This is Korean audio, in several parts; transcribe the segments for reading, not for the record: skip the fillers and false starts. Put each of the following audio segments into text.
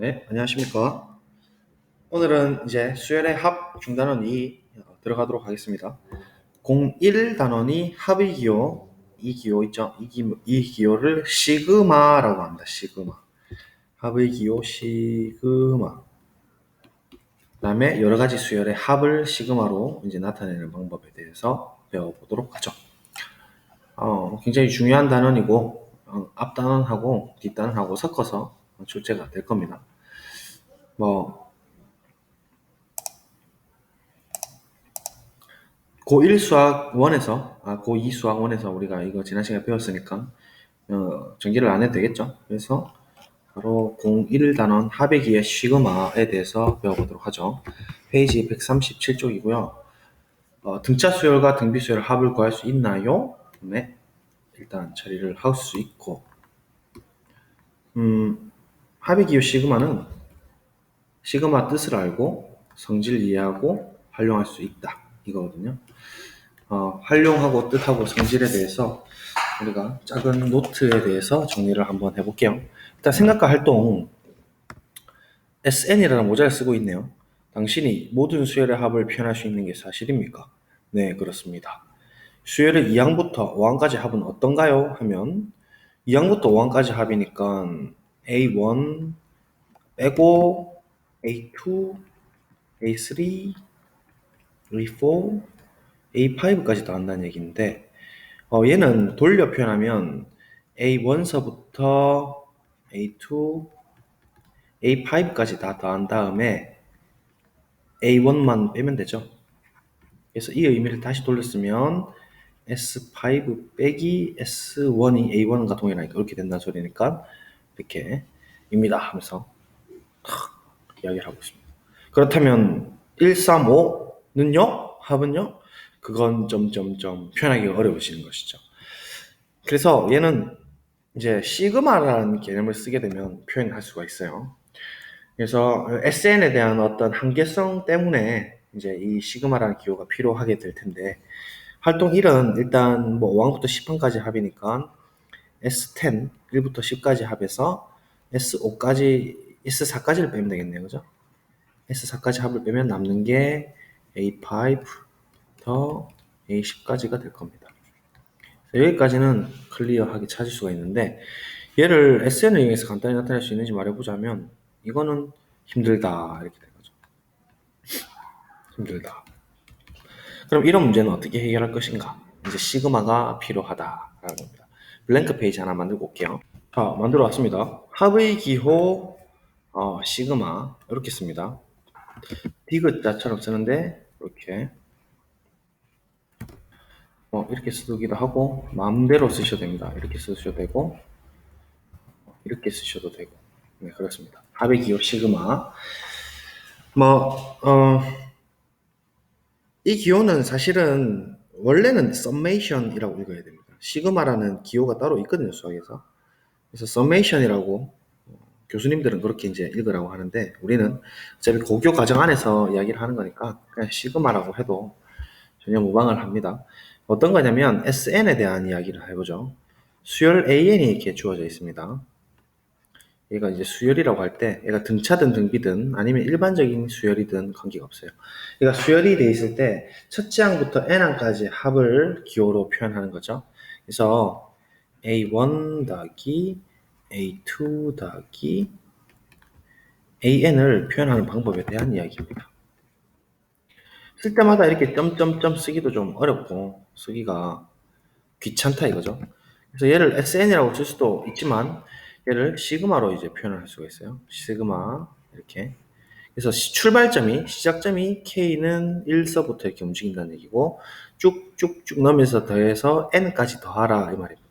네, 안녕하십니까. 오늘은 이제 수열의 합 중단원이 들어가도록 하겠습니다. 01 단원이 합의 기호, 이 기호 있죠? 이 기호를 시그마라고 합니다. 시그마. 합의 기호 시그마. 그 다음에 여러 가지 수열의 합을 시그마로 이제 나타내는 방법에 대해서 배워보도록 하죠. 굉장히 중요한 단원이고, 앞 단원하고 뒷 단원하고 섞어서 출제가 될 겁니다. 고1 수학 1에서, 고2 수학 1에서 우리가 이거 지난 시간에 배웠으니까, 전기를 안 해도 되겠죠? 그래서 바로 01 단원 합의기의 시그마에 대해서 배워보도록 하죠. 페이지 137쪽이고요. 등차 수열과 등비 수열 합을 구할 수 있나요? 네. 일단 처리를 할 수 있고, 합의기호 시그마는 시그마 뜻을 알고 성질 이해하고 활용할 수 있다. 이거거든요. 활용하고 뜻하고 성질에 대해서 우리가 작은 노트에 대해서 정리를 한번 해볼게요. 일단 생각과 활동 SN이라는 모자를 쓰고 있네요. 당신이 모든 수열의 합을 표현할 수 있는 게 사실입니까? 네, 그렇습니다. 수열의 2항부터 5항까지 합은 어떤가요? 하면 2항부터 5항까지 합이니까 A1 빼고 A2, A3, A4, A5까지 다 한다는 얘기인데 얘는 돌려 표현하면 A1서부터 A2, A5까지 다 더한 다음에 A1만 빼면 되죠. 그래서 이 의미를 다시 돌렸으면 S5 빼기 S1이 A1과 동일하니까 이렇게 된다는 소리니까 이렇게 입니다 하면서 이야기를 하고 있습니다. 그렇다면 135는요? 합은요? 그건 점점점 표현하기가 어려워지는 것이죠. 그래서 얘는 이제 시그마라는 개념을 쓰게 되면 표현할 수가 있어요. 그래서 SN에 대한 어떤 한계성 때문에 이제 이 시그마라는 기호가 필요하게 될 텐데 활동 1은 일단 뭐 5항부터 10항까지 합이니까 S10, 1부터 10까지 합해서 S5까지, S4까지를 빼면 되겠네요. 그죠? S4까지 합을 빼면 남는 게 A5 더 A10까지가 될 겁니다. 여기까지는 클리어하게 찾을 수가 있는데 얘를 SN을 이용해서 간단히 나타낼 수 있는지 말해보자면 이거는 힘들다 이렇게 된 거죠. 힘들다. 그럼 이런 문제는 어떻게 해결할 것인가? 이제 시그마가 필요하다라는 겁니다. 블랭크 페이지 하나 만들고 올게요. 자, 만들어 왔습니다. 합의 기호 시그마 이렇게 씁니다. 디귿자처럼 쓰는데 이렇게 이렇게 쓰기도 하고 마음대로 쓰셔도 됩니다. 이렇게 쓰셔도 되고 이렇게 쓰셔도 되고 네, 그렇습니다. 합의 기호 시그마 이 기호는 사실은 원래는 썸메이션이라고 읽어야 됩니다. 시그마라는 기호가 따로 있거든요, 수학에서. 그래서 썸메이션이라고 교수님들은 그렇게 이제 읽으라고 하는데 우리는 어차피 고교 과정 안에서 이야기를 하는 거니까 그냥 시그마라고 해도 전혀 무방을 합니다. 어떤 거냐면 SN에 대한 이야기를 해보죠. 수열 AN이 이렇게 주어져 있습니다. 얘가 이제 수열이라고 할 때 얘가 등차든 등비든 아니면 일반적인 수열이든 관계가 없어요. 얘가 수열이 돼 있을 때 첫째 항부터 n항까지 합을 기호로 표현하는 거죠. 그래서 A1 더하기 A2 더하기 AN을 표현하는 방법에 대한 이야기입니다. 쓸 때마다 이렇게 점점점 쓰기도 좀 어렵고 쓰기가 귀찮다 이거죠. 그래서 얘를 SN이라고 쓸 수도 있지만 얘를 시그마로 이제 표현을 할 수가 있어요. 시그마 이렇게. 그래서 출발점이 시작점이 K는 1서부터 이렇게 움직인다는 얘기고 쭉쭉쭉 넘으면서 더해서 N까지 더하라 이 말입니다.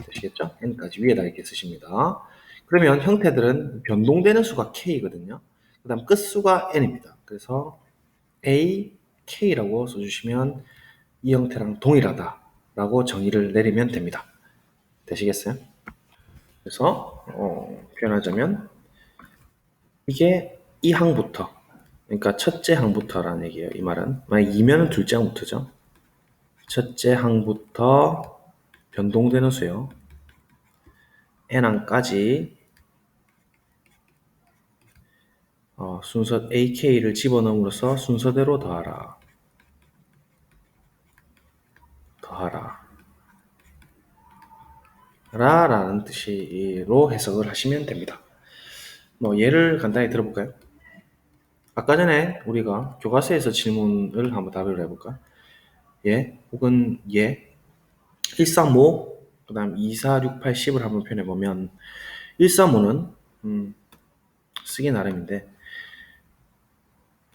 되시겠죠? N까지 위에다 이렇게 쓰십니다. 그러면 형태들은 변동되는 수가 K거든요. 그 다음 끝수가 N입니다. 그래서 A, K라고 써주시면 이 형태랑 동일하다라고 정의를 내리면 됩니다. 되시겠어요? 그래서 표현하자면 이게 이 항부터 그러니까 첫째 항부터라는 얘기예요. 이 말은 만약 2면은 둘째 항부터죠. 첫째 항부터 변동되는 수요. n항까지 순서 ak를 집어넣음으로써 순서대로 더하라. 라는 뜻으로 해석을 하시면 됩니다. 예를 간단히 들어볼까요? 아까 전에 우리가 교과서에서 질문을 한번 답을 해볼까? 혹은 135, 그 다음 2, 4, 6, 8, 10을 한번 표현해보면 135는 쓰기 나름인데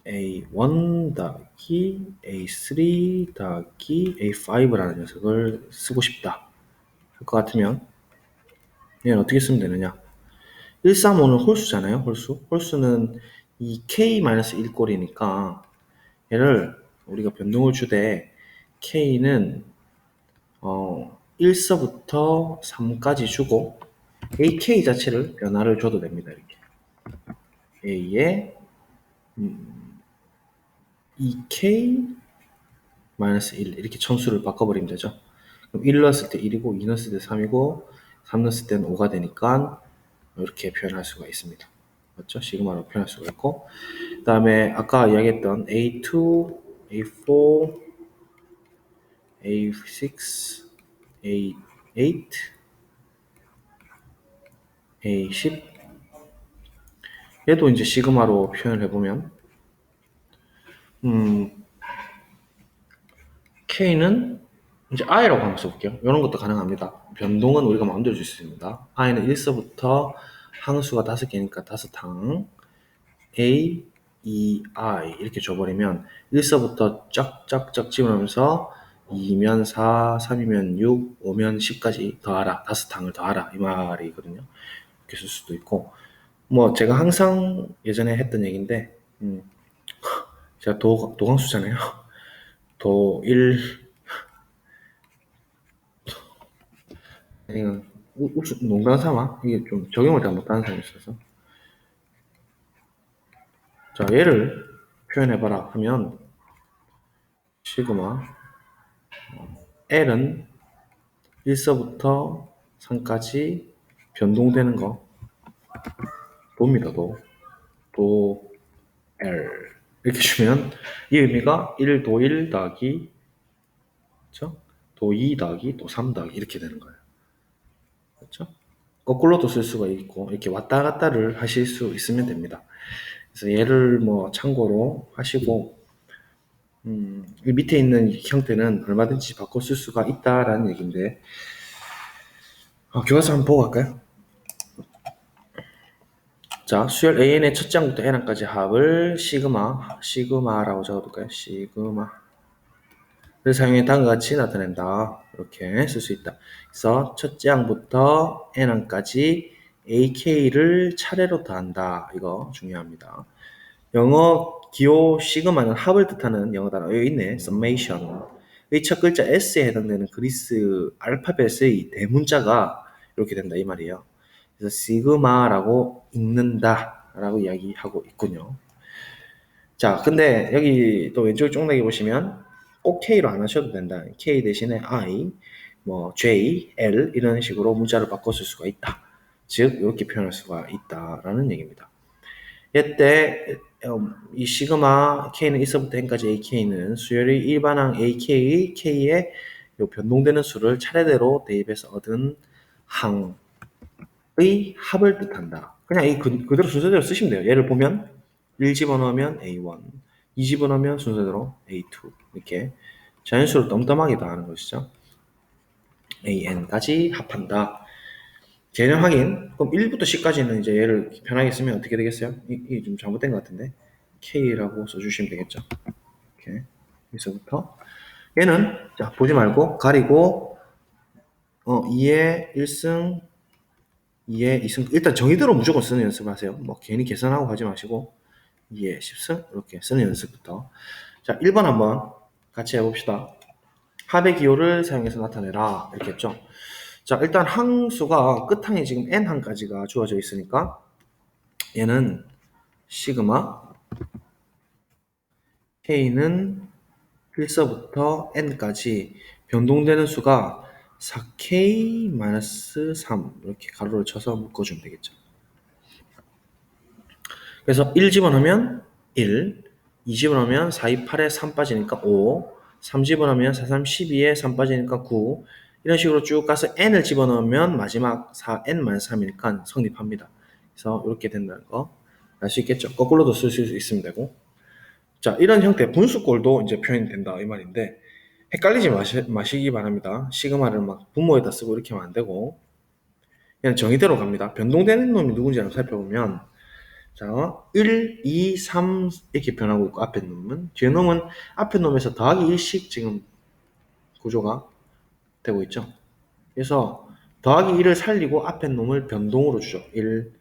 A1 더하기 A3 더하기 A5라는 녀석을 쓰고 싶다 할 것 같으면 얘는 어떻게 쓰면 되느냐? 135는 홀수잖아요. 홀수는 이 K-1꼴이니까 얘를 우리가 변동을 주되 K는 1서부터 3까지 주고 AK 자체를 변화를 줘도 됩니다. 이렇게 A에 2K-1 이렇게 천수를 바꿔버리면 되죠. 그럼 1 넣었을 때 1이고 2 넣었을 때 3이고 3 넣었을 때는 5가 되니까 이렇게 표현할 수가 있습니다. 맞죠? 시그마로 표현할 수가 있고 그 다음에 아까 이야기했던 A2, A4, A6, A8, A10 얘도 이제 시그마로 표현을 해보면 K는 이제 i라고 한번 써볼게요. 이런 것도 가능합니다. 변동은 우리가 마음대로 줄 수 있습니다. i는 1서부터 항수가 5개니까 5항 A, E, I 이렇게 줘버리면 1서부터 쫙쫙쫙 집어넣으면서 2면 4, 3이면 6, 5면 10까지 더하라. 5항을 더하라. 이 말이거든요. 이렇게 쓸 수도 있고 제가 항상 예전에 했던 얘기인데 제가 도강수잖아요. 도 1, 그냥 농담 삼아 이게 좀 적용을 잘 못하는 사람이 있어서 자 얘를 표현해봐라 하면 시그마 L은 1서부터 3까지 변동되는 거 도입니다. 도 L 이렇게 주면 이 의미가 1도 1 더하기 그렇죠? 도 2 더하기 도 3 더하기 이렇게 되는 거예요. 그렇죠? 거꾸로도 쓸 수가 있고 이렇게 왔다 갔다를 하실 수 있으면 됩니다. 그래서 얘를 참고로 하시고 이 밑에 있는 형태는 얼마든지 바꿔 쓸 수가 있다라는 얘기인데 교과서 한번 보고 갈까요? 자, 수열 AN의 첫 장부터 N항까지 합을 시그마라고 적어둘까요? 시그마를 사용해 다음과 같이 나타낸다. 이렇게 쓸 수 있다. 그래서 첫 장부터 N항까지 AK를 차례로 더한다. 이거 중요합니다. 영어 기호 시그마는 합을 뜻하는 영어 단어 여기 있네. summation. 이 첫 글자 S에 해당되는 그리스 알파벳의 대문자가 이렇게 된다 이 말이에요. 그래서 시그마라고 읽는다라고 이야기하고 있군요. 자, 근데 여기 또 왼쪽 쪽내기 보시면 꼭 K로 안 하셔도 된다. K 대신에 I, J, L 이런 식으로 문자를 바꿔 쓸 수가 있다. 즉 이렇게 표현할 수가 있다라는 얘기입니다. 이때 이 시그마 K는 1서부터 N까지 AK는 수열의 일반항 AK의 K에 변동되는 수를 차례대로 대입해서 얻은 항의 합을 뜻한다. 그냥 이 그대로 순서대로 쓰시면 돼요. 예를 보면 1 집어넣으면 A1, 2 집어넣으면 순서대로 A2 이렇게 자연수를 덤덤하게 더하는 것이죠. AN까지 합한다. 개념 확인. 그럼 1부터 10까지는 이제 얘를 편하게 쓰면 어떻게 되겠어요? 이게 좀 잘못된 것 같은데. K라고 써주시면 되겠죠. 이렇게. 여기서부터. 얘는, 자, 보지 말고, 가리고, 2의 1승, 2의 2승. 일단 정의대로 무조건 쓰는 연습을 하세요. 괜히 계산하고 하지 마시고, 2의 10승, 이렇게 쓰는 연습부터. 자, 1번 한번 같이 해봅시다. 합의 기호를 사용해서 나타내라. 이렇게 했죠. 자, 일단 항수가 끝항에 지금 n항까지가 주어져 있으니까 얘는 시그마 k는 1서부터 n까지 변동되는 수가 4k-3 이렇게 가로를 쳐서 묶어주면 되겠죠. 그래서 1 집어넣으면 1, 2 집어넣으면 4, 2, 8에 3 빠지니까 5, 3 집어넣으면 4, 3, 12에 3 빠지니까 9, 이런 식으로 쭉 가서 n을 집어넣으면 마지막 4n-3이니까 성립합니다. 그래서 이렇게 된다는 거 알 수 있겠죠? 거꾸로도 쓸 수 있으면 되고. 자, 이런 형태 분수꼴도 이제 표현이 된다 이 말인데, 헷갈리지 마시기 바랍니다. 시그마를 막 분모에다 쓰고 이렇게 하면 안 되고, 그냥 정의대로 갑니다. 변동되는 놈이 누군지 한번 살펴보면, 자, 1, 2, 3 이렇게 변하고 있고, 앞에 놈은, 뒤에 놈은 앞에 놈에서 더하기 1씩 지금 구조가 되고 있죠. 그래서 더하기 1을 살리고 앞에 놈을 변동으로 주죠. 1,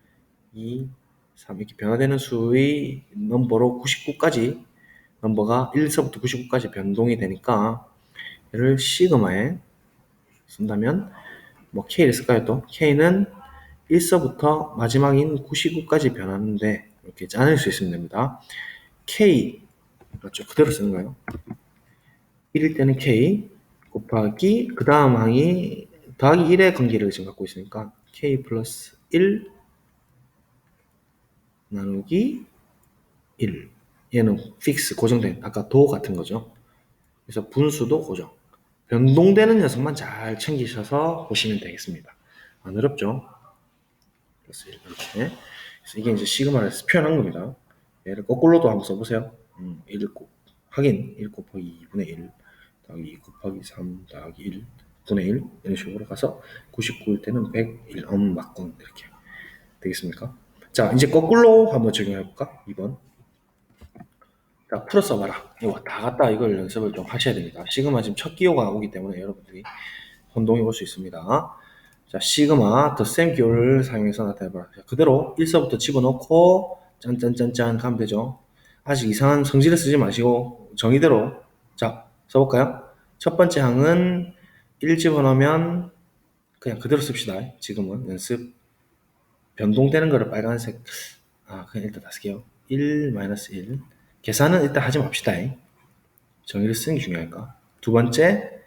2, 3 이렇게 변화되는 수의 넘버로 99까지, 넘버가 1서부터 99까지 변동이 되니까 얘를 시그마에 쓴다면 뭐 K를 쓸까요? 또 K는 1서부터 마지막인 99까지 변하는데 이렇게 짜낼 수 있으면 됩니다. K 맞죠? 그대로 쓰는 거예요. 1일 때는 K 곱하기 그 다음 항이 더하기 1의 관계를 지금 갖고 있으니까 K 플러스 1 나누기 1. 얘는 픽스 고정된 아까 도 같은 거죠. 그래서 분수도 고정. 변동되는 녀석만 잘 챙기셔서 보시면 되겠습니다. 안 어렵죠? 그래서 이렇게. 그래서 이게 이제 시그마를 표현한 겁니다. 얘를 거꾸로도 한번 써보세요. 1 하긴 1 곱하기 2분의 1 더하기 2 곱하기 3 더하기 1 분의 1 이런 식으로 가서 99일 때는 101 막군 이렇게 되겠습니까? 자, 이제 거꾸로 한번 적용해볼까? 2번. 자, 풀어 써봐라. 이거 다 갔다 이걸 연습을 좀 하셔야 됩니다. 시그마 지금 첫 기호가 오기 때문에 여러분들이 혼동이 올 수 있습니다. 자, 시그마 더 셈 기호를 사용해서 나타내봐라. 자, 그대로 1서부터 집어넣고 짠짠짠짠 가면 되죠. 아직 이상한 성질을 쓰지 마시고 정의대로 자 써볼까요? 첫 번째 항은 1 집어넣으면 그냥 그대로 씁시다. 지금은 연습 변동되는 거를 빨간색 그냥 일단 다 쓸게요. 1 1 계산은 일단 하지 맙시다. 정의를 쓰는 게 중요하니까. 두 번째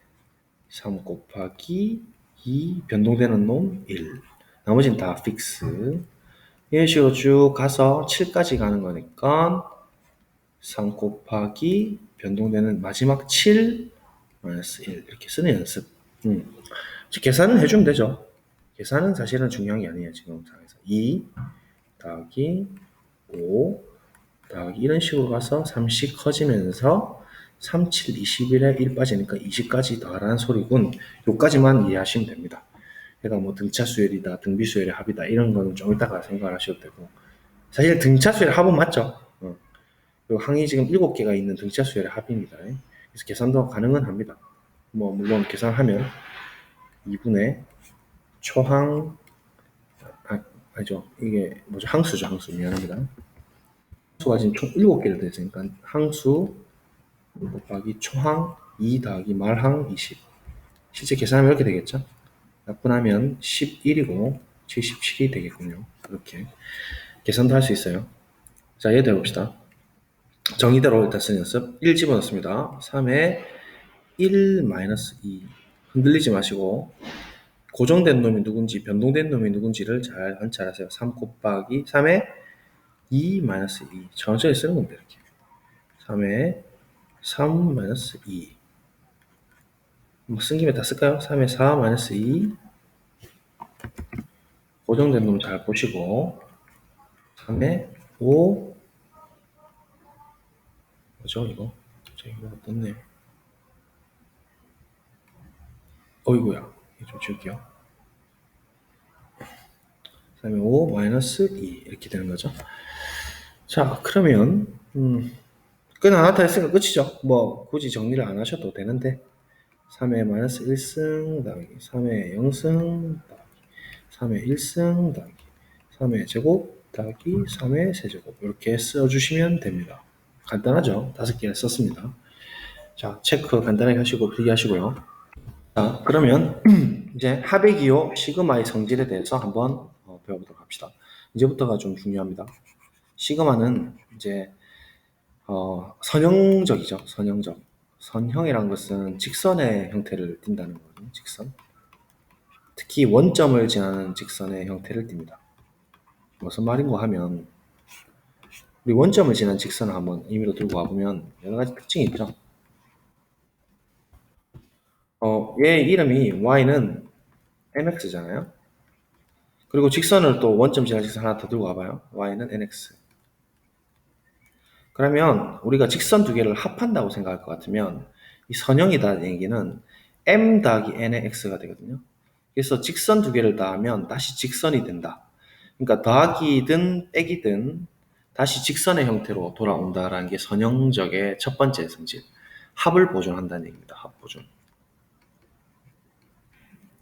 3 곱하기 2 변동되는 놈 1. 나머지는 다 픽스. 이런 식으로 쭉 가서 7까지 가는 거니까 3 곱하기 변동되는 마지막 7 마이너스 1 이렇게 쓰는 연습. 계산은 해주면 되죠. 계산은 사실은 중요한 게 아니에요. 지금 상황에서 2 더하기 5 더하기 이런 식으로 가서 3씩 커지면서 3, 7, 21에 1 빠지니까 20까지 더하라는 소리군. 요까지만 이해하시면 됩니다. 그러니까 뭐 등차 수열이다, 등비 수열의 합이다 이런 거는 좀 이따가 생각하셔도 되고, 사실 등차 수열의 합은 맞죠. 그리고 항이 지금 7개가 있는 등차 수열의 합입니다. 그래서 계산도 가능은 합니다. 뭐 물론 계산하면 2분의 초항 아니죠. 이게 뭐죠? 항수죠. 항수. 미안합니다. 항수가 지금 총 7개를 되니까 항수 곱하기 초항 2 더하기 말항 20. 실제 계산하면 이렇게 되겠죠. 약분하면 11이고 77이 되겠군요. 이렇게 계산도 할 수 있어요. 자, 얘도 해봅시다. 정의대로 일단 쓰는 연습. 1 집어넣습니다. 3에 1 마이너스 2. 흔들리지 마시고 고정된 놈이 누군지 변동된 놈이 누군지를 잘 관찰하세요. 3 곱하기 3에 2 마이너스 2. 천천히 쓰는 겁니다. 이렇게 3에 3 마이너스 2. 뭐 쓴 김에 다 쓸까요? 3에 4 마이너스 2. 고정된 놈 잘 보시고 3에 5. 뭐죠 이거? 갑자기 뭐가 떴네요. 어이구야. 이거 좀 지울게요. 3에 5 마이너스 2 이렇게 되는 거죠. 자, 그러면 끝 하나 다 했으니까 끝이죠. 뭐 굳이 정리를 안 하셔도 되는데 3의 마이너스 1승 더하기 3의 0승 더하기 3의 1승 더하기 3의 제곱 더하기 3의 세제곱 이렇게 써주시면 됩니다. 간단하죠? 5개를 썼습니다. 자, 체크 간단하게 하시고 필기하시고요. 자, 그러면 이제 합의 기호 시그마의 성질에 대해서 한번 배워보도록 합시다. 이제부터가 좀 중요합니다. 시그마는 이제 선형적이죠. 선형적. 선형이란 것은 직선의 형태를 띈다는 거거든요. 직선. 특히 원점을 지나는 직선의 형태를 띱니다. 무슨 말인가 하면 우리 원점을 지난 직선을 한번 임의로 들고 와보면 여러 가지 특징이 있죠. 얘 이름이 y는 mx잖아요. 그리고 직선을 또 원점 지난 직선 하나 더 들고 와봐요. y는 nx. 그러면 우리가 직선 두 개를 합한다고 생각할 것 같으면 이 선형이다는 얘기는 m 더하기 n의 x가 되거든요. 그래서 직선 두 개를 더하면 다시 직선이 된다. 그러니까 더하기든 빼기든 다시 직선의 형태로 돌아온다라는 게 선형적의 첫 번째 성질. 합을 보존한다는 얘기입니다. 합 보존.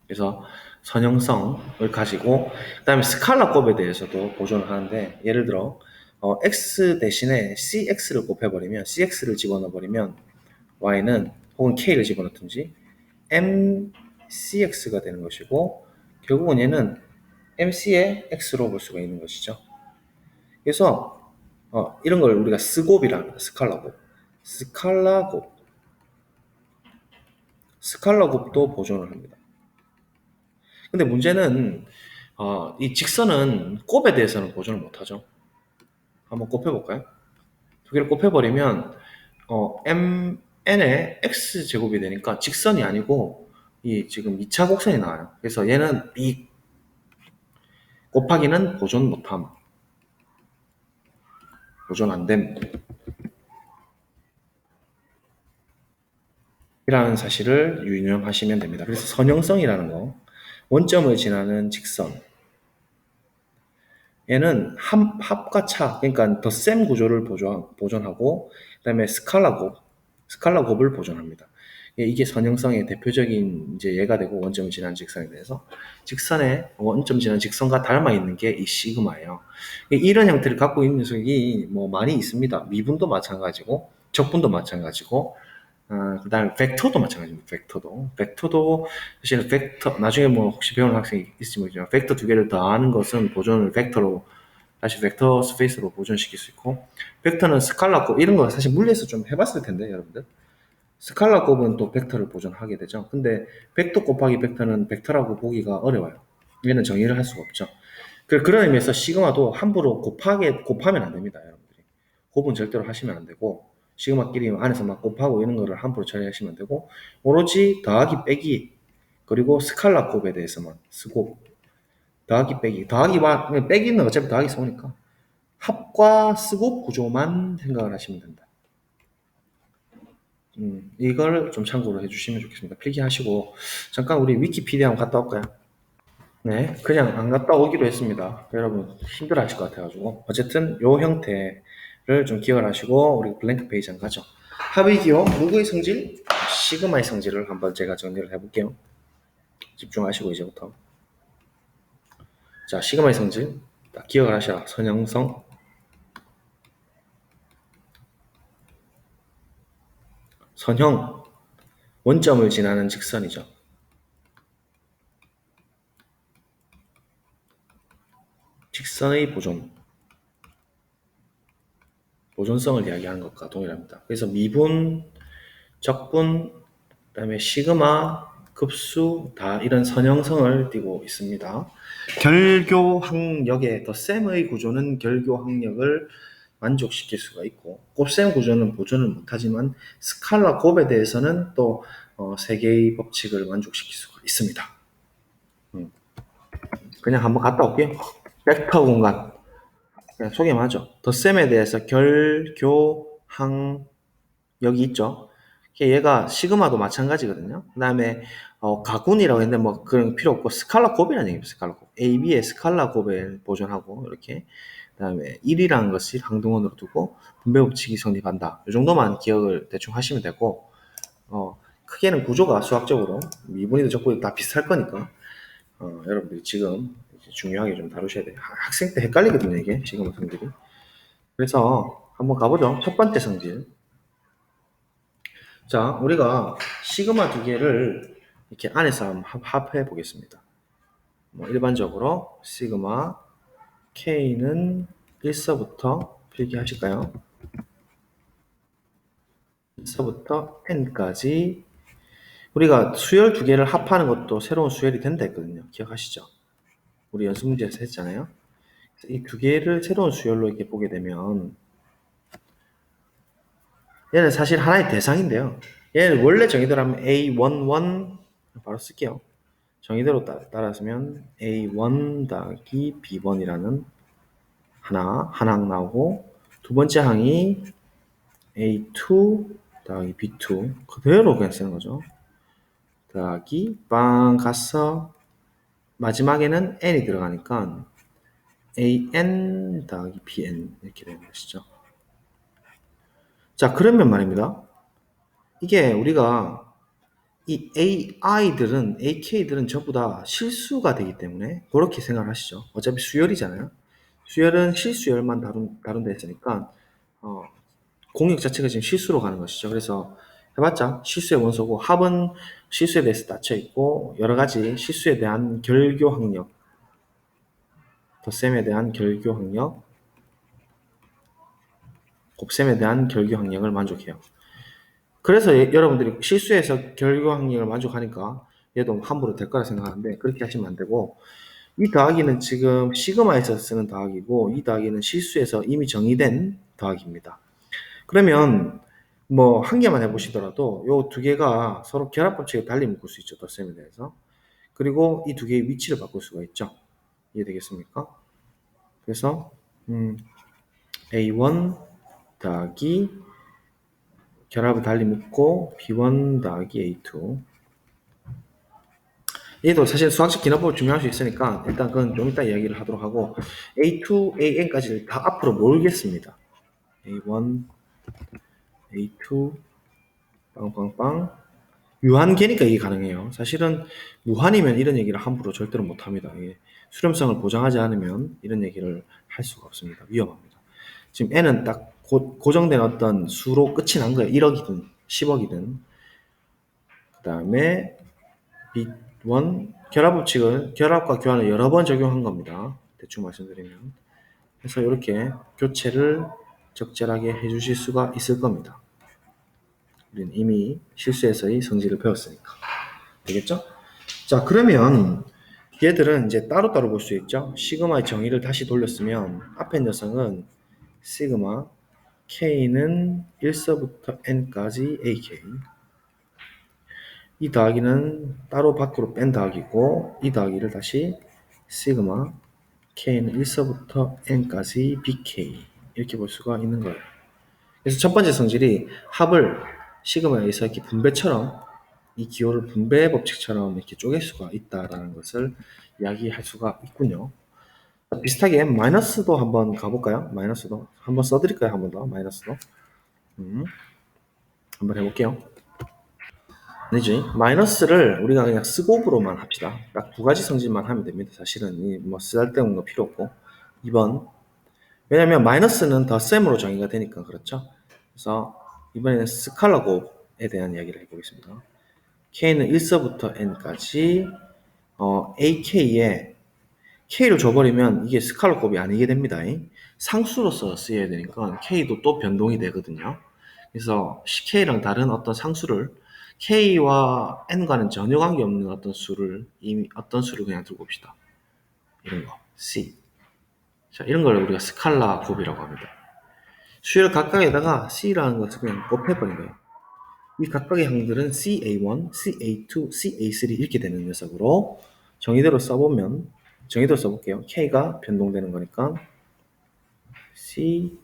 그래서 선형성을 가지고 그다음에 스칼라 곱에 대해서도 보존을 하는데 예를 들어 x 대신에 cx를 곱해버리면 cx를 집어넣어버리면 y는 혹은 k를 집어넣든지 mcx가 되는 것이고 결국은 얘는 mc의 x로 볼 수가 있는 것이죠. 그래서 이런 걸 우리가 스곱이라 합니다. 스칼라곱. 스칼라곱. 스칼라곱도 보존을 합니다. 근데 문제는 이 직선은 곱에 대해서는 보존을 못하죠. 한번 곱해볼까요? 두 개를 곱해버리면 n의 x제곱이 되니까 직선이 아니고 이 지금 2차 곡선이 나와요. 그래서 얘는 b 곱하기는 보존 못함. 보존 안됨. 이라는 사실을 유념하시면 됩니다. 그래서 선형성이라는 거, 원점을 지나는 직선, 얘는 합과 차, 그러니까 덧셈 구조를 보존하고, 그 다음에 스칼라곱을 보존합니다. 이게 선형성의 대표적인 이제 예가 되고 원점을 지나는 직선에 대해서 직선의 원점 지나는 직선과 닮아 있는 게 이 시그마예요. 이런 형태를 갖고 있는 녀석이 뭐 많이 있습니다. 미분도 마찬가지고 적분도 마찬가지고 그 다음에 벡터도 마찬가지입니다. 벡터도 사실은 벡터 나중에 뭐 혹시 배우는 학생이 있을지 모르지만 벡터 두 개를 더하는 것은 보존을 벡터로 다시 벡터 스페이스로 보존시킬 수 있고 벡터는 스칼라 곱 이런 거 사실 물리에서 좀 해봤을 텐데 여러분들 스칼라 곱은 또 벡터를 보존하게 되죠. 근데 벡터 곱하기 벡터는 벡터라고 보기가 어려워요. 얘는 정의를 할 수가 없죠. 그런 의미에서 시그마도 함부로 곱하면 안 됩니다, 여러분들이. 곱은 절대로 하시면 안 되고 시그마끼리 안에서 막 곱하고 이런 거를 함부로 처리하시면 안 되고 오로지 더하기 빼기 그리고 스칼라 곱에 대해서만 쓰고 더하기 빼기는 어차피 더하기 써오니까 합과 쓰고 구조만 생각을 하시면 된다. 이걸 좀 참고로 해주시면 좋겠습니다. 필기하시고 잠깐 우리 위키피디아 한번 갔다 올까요? 네, 그냥 안 갔다 오기로 했습니다. 여러분 힘들어 하실 것 같아가지고 어쨌든 요 형태를 좀 기억을 하시고 우리 블랭크 페이지 한번 가죠. 합의기호 누구의 성질? 시그마의 성질을 한번 제가 정리를 해볼게요. 집중하시고 이제부터 자 시그마의 성질 딱 기억을 하셔. 선형성 선형 원점을 지나는 직선이죠. 직선의 보존성을 이야기하는 것과 동일합니다. 그래서 미분, 적분, 그다음에 시그마, 급수 다 이런 선형성을 띠고 있습니다. 결교항력의 덧셈의 구조는 결교항력을 만족시킬 수가 있고 곱셈 구조는 보존을 못하지만 스칼라 곱에 대해서는 또 세 개의 법칙을 만족시킬 수가 있습니다. 그냥 한번 갔다 올게요. 벡터 공간 그냥 소개만 하죠. 덧셈에 대해서 결교항 여기 있죠. 얘가 시그마도 마찬가지거든요. 그 다음에 가군이라고 했는데 뭐 그런 필요 없고 스칼라 곱이라는 얘기입니다. 스칼라 곱. AB의 스칼라 곱을 보존하고 이렇게 그 다음에 1이라는 것이 항등원으로 두고 분배 법칙이 성립한다. 이 정도만 기억을 대충 하시면 되고 크게는 구조가 수학적으로 미분이든 적분이든 다 비슷할 거니까 여러분들이 지금 중요하게 좀 다루셔야 돼요. 학생 때 헷갈리거든요 이게 시그마 성질이. 그래서 한번 가보죠. 첫 번째 성질. 자, 우리가 시그마 두 개를 이렇게 안에서 한번 합해 보겠습니다. 일반적으로 시그마 K는 1서부터 필기하실까요? 1서부터 N까지 우리가 수열 두 개를 합하는 것도 새로운 수열이 된다 했거든요. 기억하시죠? 우리 연습 문제에서 했잖아요. 이 두 개를 새로운 수열로 이렇게 보게 되면 얘는 사실 하나의 대상인데요. 얘는 원래 정의대로 하면 A11 바로 쓸게요. 정의대로 따라 쓰면 A1 더하기 B1이라는 하나 항 나오고, 두 번째 항이 A2 더하기 B2 그대로 그냥 쓰는 거죠. 더하기 빵 가서 마지막에는 n이 들어가니까 an 더하기 bn 이렇게 되는 것이죠. 자, 그러면 말입니다. 이게 우리가 이 AI들은, AK들은 전부 다 실수가 되기 때문에 그렇게 생각하시죠. 어차피 수열이잖아요. 수열은 실수열만 다룬다 했으니까 공역 자체가 지금 실수로 가는 것이죠. 그래서 해봤자 실수의 원소고, 합은 실수에 대해서 닫혀 있고, 여러 가지 실수에 대한 결교 학력, 덧셈에 대한 결교 학력, 곱셈에 대한 결교 학력을 만족해요. 그래서 여러분들이 실수에서 결교 학력을 만족하니까 얘도 함부로 될 거라 생각하는데, 그렇게 하시면 안 되고, 이 더하기는 지금 시그마에서 쓰는 더하기고, 이 더하기는 실수에서 이미 정의된 더하기입니다. 그러면 뭐 한 개만 해보시더라도 요 두 개가 서로 결합법칙에 달리 묶을 수 있죠. 덧셈에 대해서. 그리고 이 두 개의 위치를 바꿀 수가 있죠. 이해되겠습니까? 그래서 A1 더하기 결합을 달리 묶고 B1 더하기 A2. 얘도 사실 수학적 기납법을 중요할 수 있으니까 일단 그건 좀 이따 이야기를 하도록 하고, A2, AN까지를 다 앞으로 몰겠습니다. A1, A2, 빵빵빵. 유한계니까 이게 가능해요. 사실은 무한이면 이런 얘기를 함부로 절대로 못합니다. 수렴성을 보장하지 않으면 이런 얘기를 할 수가 없습니다. 위험합니다. 지금 n은 딱 고정된 어떤 수로 끝이 난 거예요. 1억이든 10억이든. 그 다음에 B1 결합법칙은 결합과 교환을 여러 번 적용한 겁니다. 대충 말씀드리면. 그래서 이렇게 교체를 적절하게 해주실 수가 있을 겁니다. 우리는 이미 실수에서의 성질을 배웠으니까. 되겠죠? 자, 그러면 얘들은 이제 따로따로 볼 수 있죠. 시그마의 정의를 다시 돌렸으면 앞에 녀석은 시그마 k는 1서부터 n까지 ak, 이 더하기는 따로 밖으로 뺀 더하기고, 이 더하기를 다시 시그마 k는 1서부터 n까지 bk 이렇게 볼 수가 있는 거예요. 그래서 첫 번째 성질이 합을 시그마에서 이렇게 분배처럼, 이 기호를 분배 법칙처럼 이렇게 쪼갤 수가 있다라는 것을 이야기할 수가 있군요. 비슷하게 마이너스도 한번 가볼까요? 마이너스도 한번 써드릴까요? 한 번 더 마이너스도 한번 해볼게요. 아니지, 마이너스를 우리가 그냥 스곱으로만 합시다. 딱 두 가지 성질만 하면 됩니다. 사실은 뭐 쓰잘데없는 거 필요 없고. 2번, 왜냐면 마이너스는 덧셈으로 정의가 되니까. 그렇죠? 그래서 이번에는 스칼라 곱에 대한 이야기를 해보겠습니다. k는 1서부터 n까지 ak에 k를 줘버리면 이게 스칼라 곱이 아니게 됩니다. 상수로서 쓰여야 되니까 k도 또 변동이 되거든요. 그래서 k랑 다른 어떤 상수를, k와 n과는 전혀 관계없는 어떤 수를, 이미 어떤 수를 그냥 들고 봅시다. 이런 거 c. 자, 이런 걸 우리가 스칼라 곱이라고 합니다. 수열 각각에다가 c라는 것을 그냥 곱해버린 거예요. 이 각각의 항들은 CA1, CA2, CA3 이렇게 되는 녀석으로 정의대로 써보면, 정의대로 써볼게요. K가 변동되는 거니까 CA1,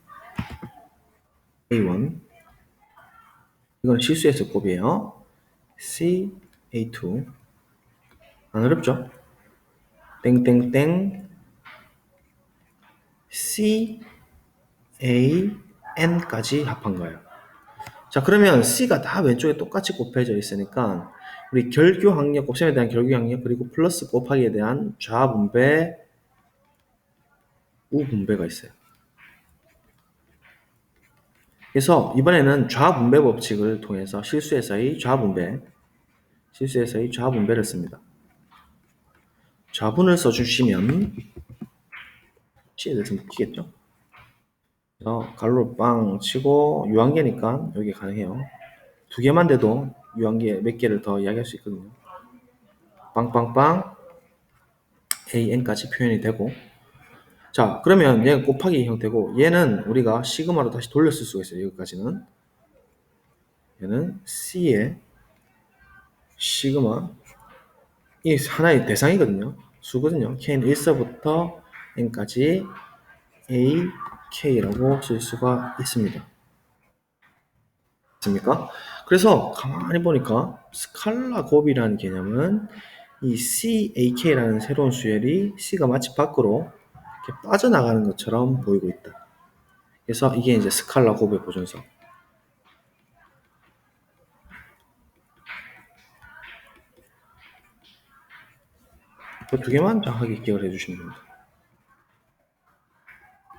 이건 실수했을 곱이에요. CA2, 안 어렵죠? 땡땡땡 CAN까지 합한 거예요. 자, 그러면 C가 다 왼쪽에 똑같이 곱해져 있으니까 우리 결교 항력, 곱셈에 대한 결교 항력, 그리고 플러스 곱하기에 대한 좌분배, 우분배가 있어요. 그래서 이번에는 좌분배 법칙을 통해서 실수에서의 좌분배를 씁니다. 좌분을 써주시면 C에 대해서 묶이겠죠? 그래서 가로로 빵 치고 유한계니까 여기 가능해요. 두 개만 돼도 유한계 몇 개를 더 이야기할 수 있거든요. 빵빵빵 AN까지 표현이 되고, 자, 그러면 얘가 곱하기 형태고, 얘는 우리가 시그마로 다시 돌렸을 수가 있어요. 여기까지는. 얘는 C의 시그마, 이 하나의 대상이거든요. 수거든요. K는 1서부터 N까지 A, K라고 쓸 수가 있습니다. 맞습니까? 그래서 가만히 보니까 스칼라 곱이라는 개념은 이 CAK라는 새로운 수열이 C가 마치 밖으로 이렇게 빠져나가는 것처럼 보이고 있다. 그래서 이게 이제 스칼라 곱의 보존성. 그 두 개만 정확하게 기억을 해주시면 됩니다.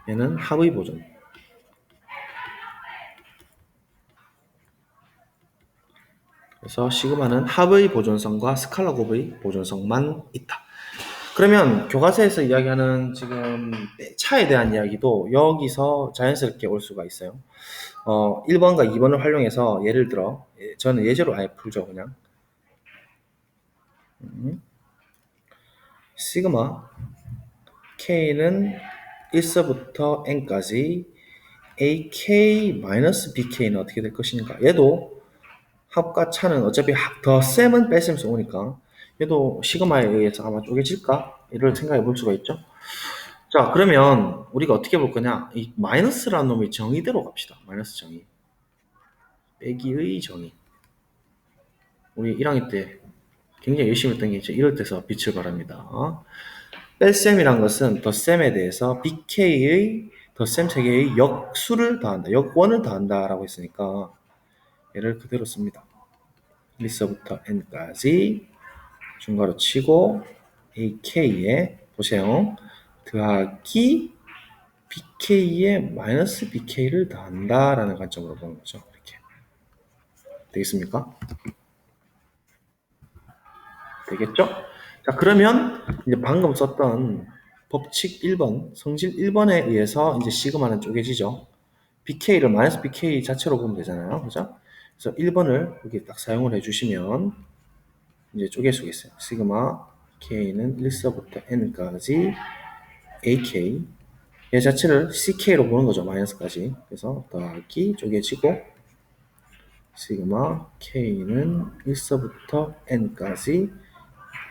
얘는 합의 보존. 그래서 시그마는 합의 보존성과 스칼라 곱의 보존성만 있다. 그러면 교과서에서 이야기하는 지금 차에 대한 이야기도 여기서 자연스럽게 올 수가 있어요. 1번과 2번을 활용해서 예를 들어 저는 예제로 아예 풀죠. 그냥 시그마 K는 1서부터 N까지 AK-BK는 어떻게 될 것인가. 얘도 합과 차는 어차피 더 셈은 뺄셈에서 오니까 얘도 시그마에 의해서 아마 쪼개질까? 이를 생각해 볼 수가 있죠. 자, 그러면 우리가 어떻게 볼 거냐. 이 마이너스라는 놈의 정의대로 갑시다. 마이너스 정의. 빼기의 정의. 우리 1학년 때 굉장히 열심히 했던 게 이제 이럴 때서 빛을 발합니다. 뺄셈이란 것은 덧셈에 대해서 BK의 덧셈 세개의 역수를 더한다. 역원을 더한다 라고 했으니까 얘를 그대로 씁니다. 1서부터 n까지 중괄호 치고 ak에 보세요. 더하기 bk에 마이너스 bk를 더한다 라는 관점으로 보는 거죠. 이렇게 되겠습니까? 되겠죠? 자, 그러면 이제 방금 썼던 법칙 1번, 성질 1번에 의해서 이제 시그마는 쪼개지죠. bk를 마이너스 bk 자체로 보면 되잖아요. 그죠? 그래서 1번을 이렇게 딱 사용을 해주시면 이제 쪼갤 수가 있어요. 시그마 k는 1서부터 n까지 ak 얘 자체를 ck로 보는 거죠. 마이너스까지. 그래서 더하기 쪼개지고 시그마 k는 1서부터 n까지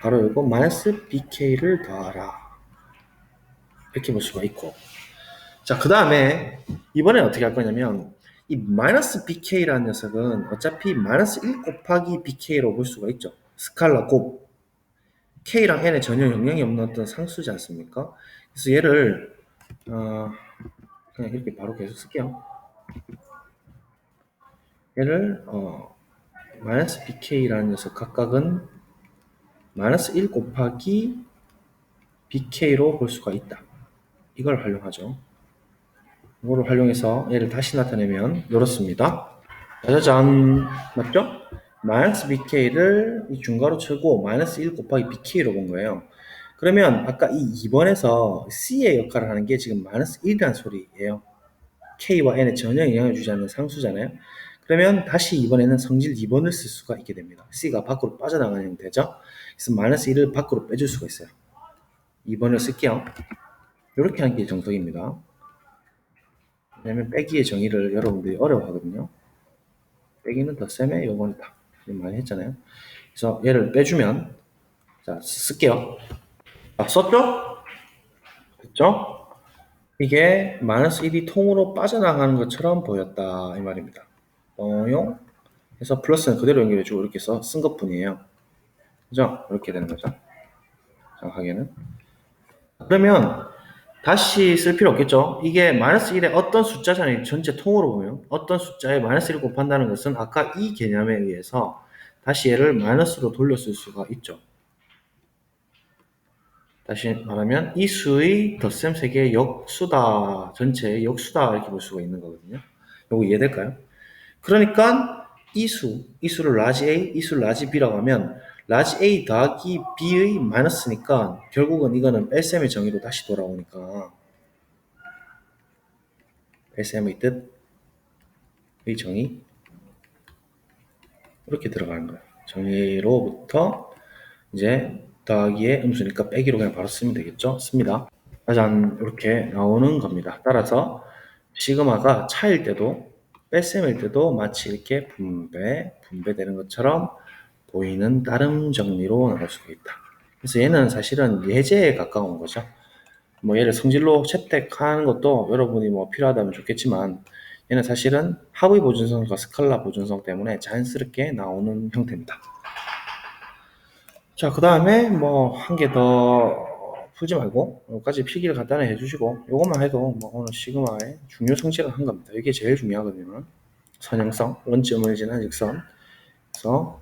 바로 열고 마이너스 bk를 더하라. 이렇게 볼 수가 있고. 자, 그 다음에 이번엔 어떻게 할 거냐면 이 마이너스 bk라는 녀석은 어차피 마이너스 1 곱하기 bk로 볼 수가 있죠. 스칼라 곱. k랑 n에 전혀 영향이 없는 어떤 상수지 않습니까? 그래서 얘를 그냥 이렇게 바로 계속 쓸게요. 얘를 마이너스 bk라는 녀석 각각은 마이너스 1 곱하기 bk로 볼 수가 있다. 이걸 활용하죠. 이거를 활용해서 얘를 다시 나타내면 이렇습니다. 짜자잔, 맞죠? 마이너스 bk를 이 중괄호 치고 마이너스 1 곱하기 bk로 본 거예요. 그러면 아까 이 2번에서 c의 역할을 하는 게 지금 마이너스 1이라는 소리예요. k와 n에 전혀 영향을 주지 않는 상수잖아요. 그러면 다시 이번에는 성질 2번을 쓸 수가 있게 됩니다. c가 밖으로 빠져나가는 형태죠. 그래서 마이너스 1을 밖으로 빼줄 수가 있어요. 2번을 쓸게요. 이렇게 하는 게 정석입니다. 왜냐면 빼기의 정의를 여러분들이 어려워하거든요. 빼기는 덧셈의 요건이다. 많이 했잖아요. 그래서 얘를 빼주면 자 쓸게요. 자, 썼죠? 됐죠? 이게 마이너스 1이 통으로 빠져나가는 것처럼 보였다 이 말입니다. 용 해서 플러스는 그대로 연결해주고 이렇게 해서 쓴 것뿐이에요. 그죠? 이렇게 되는 거죠. 정확하게는. 그러면 다시 쓸 필요 없겠죠? 이게 마이너스 1의 어떤 숫자잖아요. 전체 통으로 보면 어떤 숫자에 마이너스 1을 곱한다는 것은 아까 이 개념에 의해서 다시 얘를 마이너스로 돌렸을 수가 있죠. 다시 말하면 이 수의 덧셈 3개의 역수다. 전체의 역수다 이렇게 볼 수가 있는 거거든요. 요거 이해될까요? 그러니까 이 수를 라지 A, 이 수를 라지 B라고 하면 라지 A 더하기 B의 마이너스니까 결국은 이거는 뺄셈의 정의로 다시 돌아오니까 뺄셈의 뜻의 정의 이렇게 들어가는 거예요. 정의로부터 이제 더하기의 음수니까 빼기로 그냥 바로 쓰면 되겠죠? 씁니다. 짜잔 이렇게 나오는 겁니다. 따라서 시그마가 차일 때도 뺄셈일 때도 마치 이렇게 분배되는 것처럼 보이는 따름 정리로 나올 수가 있다. 그래서 얘는 사실은 예제에 가까운 거죠. 뭐 얘를 성질로 채택하는 것도 여러분이 뭐 필요하다면 좋겠지만 얘는 사실은 하위 보존성과 스칼라 보존성 때문에 자연스럽게 나오는 형태입니다. 자, 그 다음에 뭐 한 개 더 풀지 말고 여기까지 필기를 간단히 해주시고 요것만 해도 뭐 오늘 시그마의 중요 성질을 한 겁니다. 이게 제일 중요하거든요. 선형성, 원점을 지난 직선. 그래서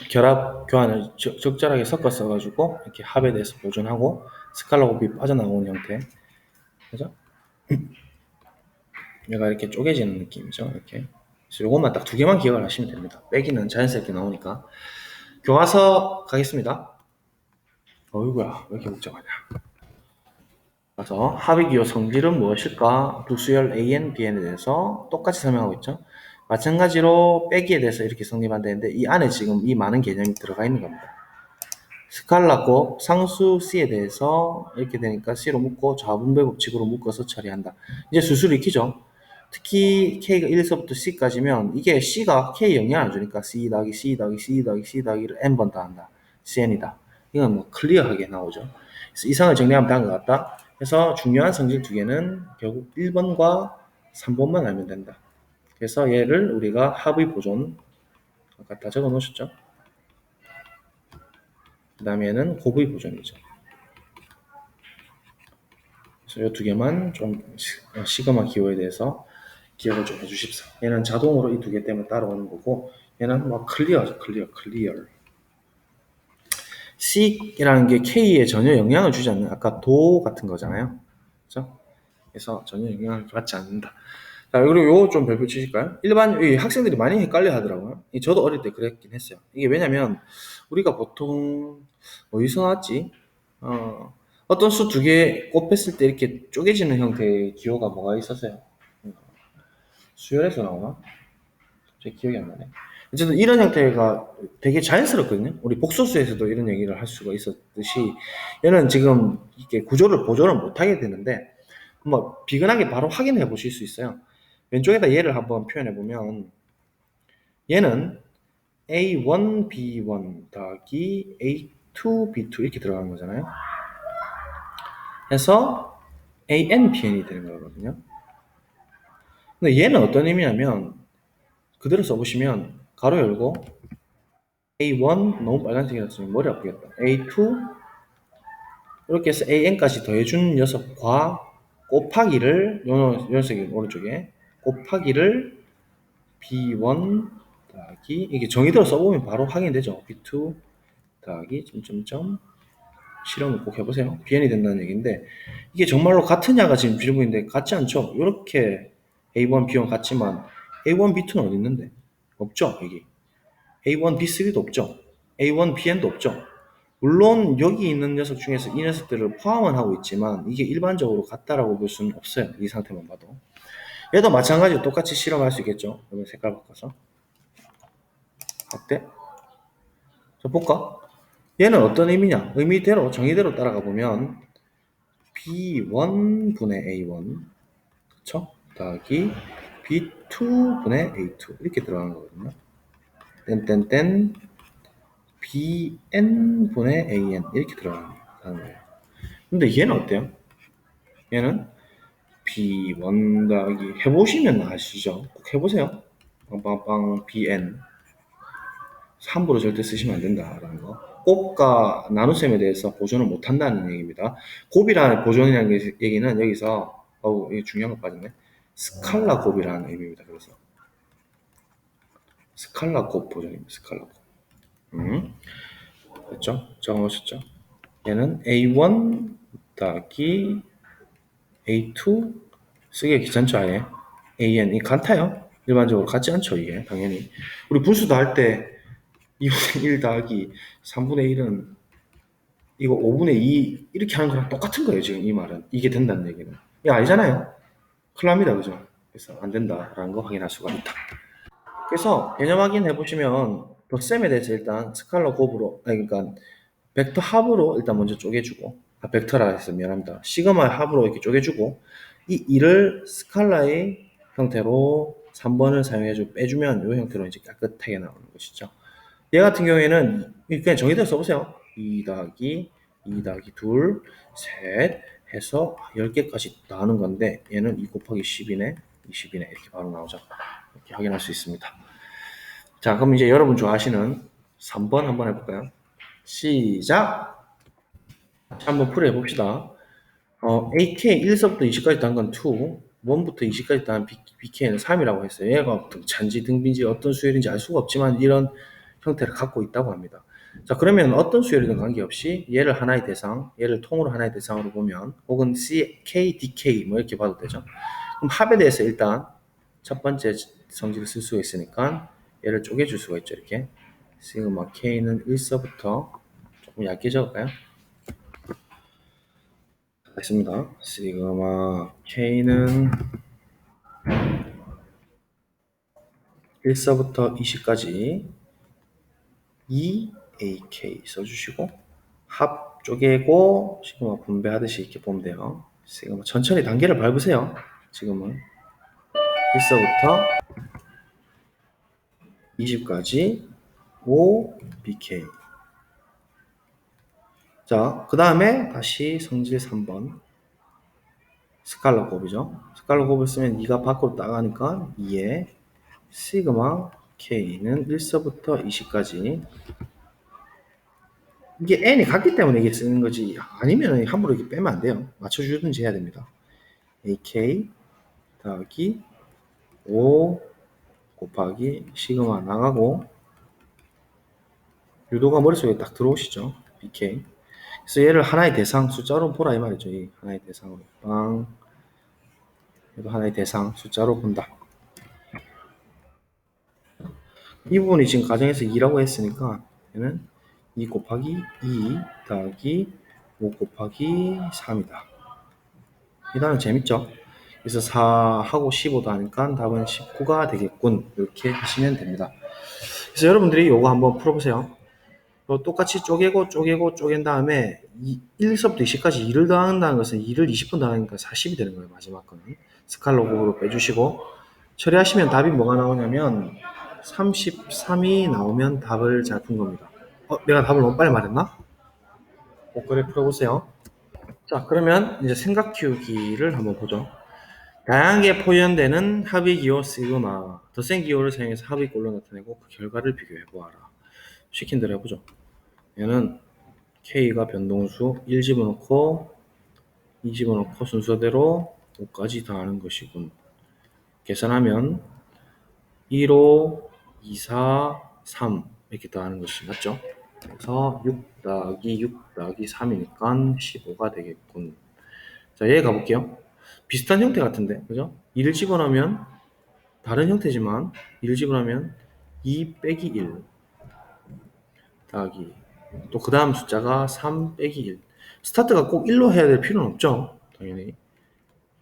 결합 교환을 적절하게 섞어 써가지고 이렇게 합에 대해서 보존하고 스칼라 곱이 빠져나오는 형태. 그죠? 얘가 이렇게 쪼개지는 느낌이죠. 이렇게. 그래서 요것만 딱 두 개만 기억을 하시면 됩니다. 빼기는 자연스럽게 나오니까. 교과서 가겠습니다. 어이구야, 왜 이렇게 복잡하냐. 그래서 합의기호 성질은 무엇일까? 부수열 AN, BN에 대해서 똑같이 설명하고 있죠. 마찬가지로 빼기에 대해서 이렇게 성립한다는데 이 안에 지금 이 많은 개념이 들어가 있는 겁니다. 스칼라 곱 상수 C에 대해서 이렇게 되니까 C로 묶고 좌분배 법칙으로 묶어서 처리한다. 이제 수술 익히죠. 특히 K가 1에서부터 C까지면 이게 C가 K 영향을 안 주니까 C 더하기 C 더하기 C 더하기 C 더하기를 N번 더 한다. CN이다. 이건 뭐 클리어하게 나오죠. 그래서 이상을 정리하면 다음과 같다. 그래서 중요한 성질 두 개는 결국 1번과 3번만 알면 된다. 그래서 얘를 우리가 합의 보존 아까 다 적어 놓으셨죠? 그 다음에는 곱의 보존이죠. 그래서 이 두 개만 좀 시그마 기호에 대해서 기억을 좀 해주십시오. 얘는 자동으로 이 두 개 때문에 따라오는 거고 얘는 뭐 클리어죠. 클리어. C이라는 게 K에 전혀 영향을 주지 않는 아까 도 같은 거잖아요. 그렇죠? 그래서 전혀 영향을 받지 않는다. 자, 그리고 요거 좀 별표 치실까요? 일반 학생들이 많이 헷갈려 하더라고요. 저도 어릴 때 그랬긴 했어요. 이게 왜냐면 우리가 보통 어디서 나왔지? 어떤 수 두 개 곱했을 때 이렇게 쪼개지는 형태의 기호가 뭐가 있었어요? 수열에서 나오나? 제 기억이 안 나네. 어쨌든 이런 형태가 되게 자연스럽거든요. 우리 복소수에서도 이런 얘기를 할 수가 있었듯이 얘는 지금 이렇게 구조를 보존을 못하게 되는데 한번 비근하게 바로 확인해 보실 수 있어요. 왼쪽에다 얘를 한번 표현해 보면 얘는 A1, B1 더하기 A2, B2 이렇게 들어가는 거잖아요. 해서 AN, BN이 되는 거거든요. 근데 얘는 어떤 의미냐면 그대로 써보시면 가로 열고 A1 너무 빨간색이라서 머리 아프겠다. A2 이렇게 해서 AN까지 더해준 녀석과 곱하기를 요 녀석이 오른쪽에 곱하기를 B1 더하기 이게 정의대로 써보면 바로 확인되죠. B2 더하기 점점점 실험을 꼭 해보세요. BN이 된다는 얘기인데 이게 정말로 같으냐가 지금 질문인데 같지 않죠. 이렇게 A1, B1 같지만 A1, B2는 어디 있는데? 없죠. 여기 A1, B3도 없죠. A1, BN도 없죠. 물론 여기 있는 녀석 중에서 이 녀석들을 포함은 하고 있지만 이게 일반적으로 같다라고 볼 수는 없어요. 이 상태만 봐도. 얘도 마찬가지로 똑같이 실험할 수 있겠죠. 그러면 색깔 바꿔서 확대. 자, 볼까? 얘는 어떤 의미냐? 의미대로 정의대로 따라가 보면 B1분의 A1 그쵸? 더하기 B2분의 A2 이렇게 들어가는 거거든요. 땡땡땡 BN분의 AN 이렇게 들어가는 거예요. 근데 얘는 어때요? 얘는 B1 더하기 해보시면 아시죠? 꼭 해보세요. 빵빵빵 BN 함부로 절대 쓰시면 안 된다라는 거. 곱과 나눗셈에 대해서 보존을 못한다는 얘기입니다. 곱이라는 보존이라는 얘기는 여기서 이게 중요한 거 빠졌네. 스칼라 곱이라는 의미입니다. 그래서 스칼라 곱 보존입니다. 스칼라 곱. 됐죠? 적어놓으셨죠? 얘는 A1 더하기 A2 쓰기 귀찮죠 아예. AN 이 같아요. 일반적으로 같지 않죠 이게 당연히. 우리 분수도 할 때 2분의 1 더하기 3분의 1은 이거 5분의 2 이렇게 하는 거랑 똑같은 거예요 지금 이 말은. 이게 된다는 얘기는. 이거 아니잖아요. 큰일 납니다 그죠? 그래서 안 된다라는 거 확인할 수가 있다. 그래서 개념 확인해 보시면 덧셈에 대해서 일단 스칼라 곱으로 그러니까 벡터 합으로 일단 먼저 쪼개주고 벡터라 해서 미안합니다. 시그마 합으로 이렇게 쪼개주고 이 2를 스칼라의 형태로 3번을 사용해주고 빼주면 이 형태로 이제 깨끗하게 나오는 것이죠. 얘 같은 경우에는 그냥 정의대로 써보세요. 2 더하기 2 더하기 2, 셋 해서 10개까지 나오는 건데 얘는 2 곱하기 10이네, 20이네 이렇게 바로 나오죠. 이렇게 확인할 수 있습니다. 자, 그럼 이제 여러분 좋아하시는 3번 한번 해볼까요? 시작! 한번 풀어봅시다. AK 1서부터 20까지 단 건 2, 1부터 20까지 단 BK는 3이라고 했어요. 얘가 잔지, 등비인지 어떤 수열인지 알 수가 없지만 이런 형태를 갖고 있다고 합니다. 자, 그러면 어떤 수열이든 관계없이 얘를 하나의 대상, 얘를 통으로 하나의 대상으로 보면 혹은 CK, DK 뭐 이렇게 봐도 되죠. 그럼 합에 대해서 일단 첫 번째 성질을 쓸 수가 있으니까 얘를 쪼개줄 수가 있죠. 이렇게 시그마 K는 1서부터 조금 얇게 적을까요? 있습니다. 시그마 K는 1서부터 20까지 2AK 써주시고 합 쪼개고 시그마 분배하듯이 이렇게 보면 돼요. 시그마 천천히 단계를 밟으세요. 지금은 1서부터 20까지 5BK. 자, 그 다음에 다시 성질 3번 스칼라 곱이죠. 스칼라 곱을 쓰면 2가 밖으로 나가니까 2에 시그마 K는 1서부터 20까지 이게 n이 같기 때문에 이게 쓰는 거지 아니면 함부로 이렇게 빼면 안 돼요. 맞춰주든지 해야 됩니다. AK 더하기 5 곱하기 시그마 나가고 유도가 머릿속에 딱 들어오시죠. BK. 그래서 얘를 하나의 대상 숫자로 보라 이 말이죠. 이 하나의 대상으로 빵. 얘도 하나의 대상 숫자로 본다. 이 부분이 지금 가정에서 2라고 했으니까 얘는 2 곱하기 2 더하기 5 곱하기 3이다. 이 단어 재밌죠? 그래서 4하고 15도 하니까 답은 19가 되겠군. 이렇게 하시면 됩니다. 그래서 여러분들이 이거 한번 풀어보세요. 똑같이 쪼갠 다음에 1서부터 20까지 2를 더한다는 것은 2를 20분 더하니까 40이 되는 거예요. 마지막 거는. 스칼로그로 빼주시고 처리하시면 답이 뭐가 나오냐면 33이 나오면 답을 잘 푼 겁니다. 내가 답을 너무 빨리 말했나? 그래 풀어보세요. 자, 그러면 이제 생각 키우기를 한번 보죠. 다양하게 표현되는 합의기호 시그마, 덧셈 기호를 사용해서 합의꼴로 나타내고 그 결과를 비교해 보아라. 시킨 대로 해보죠. 얘는 K가 변동수 1 집어넣고 2 집어넣고 순서대로 5까지 더하는 것이군. 계산하면 1호, 2, 4, 3 이렇게 더하는 것이 맞죠? 그래서 6 더하기 6 더하기 3이니까 15가 되겠군. 자, 얘 가볼게요. 비슷한 형태 같은데, 그죠? 2를 집어넣으면 다른 형태지만 2를 집어넣으면 2 빼기 1 더하기 또 그 다음 숫자가 3 빼기 1 스타트가 꼭 1로 해야 될 필요는 없죠. 당연히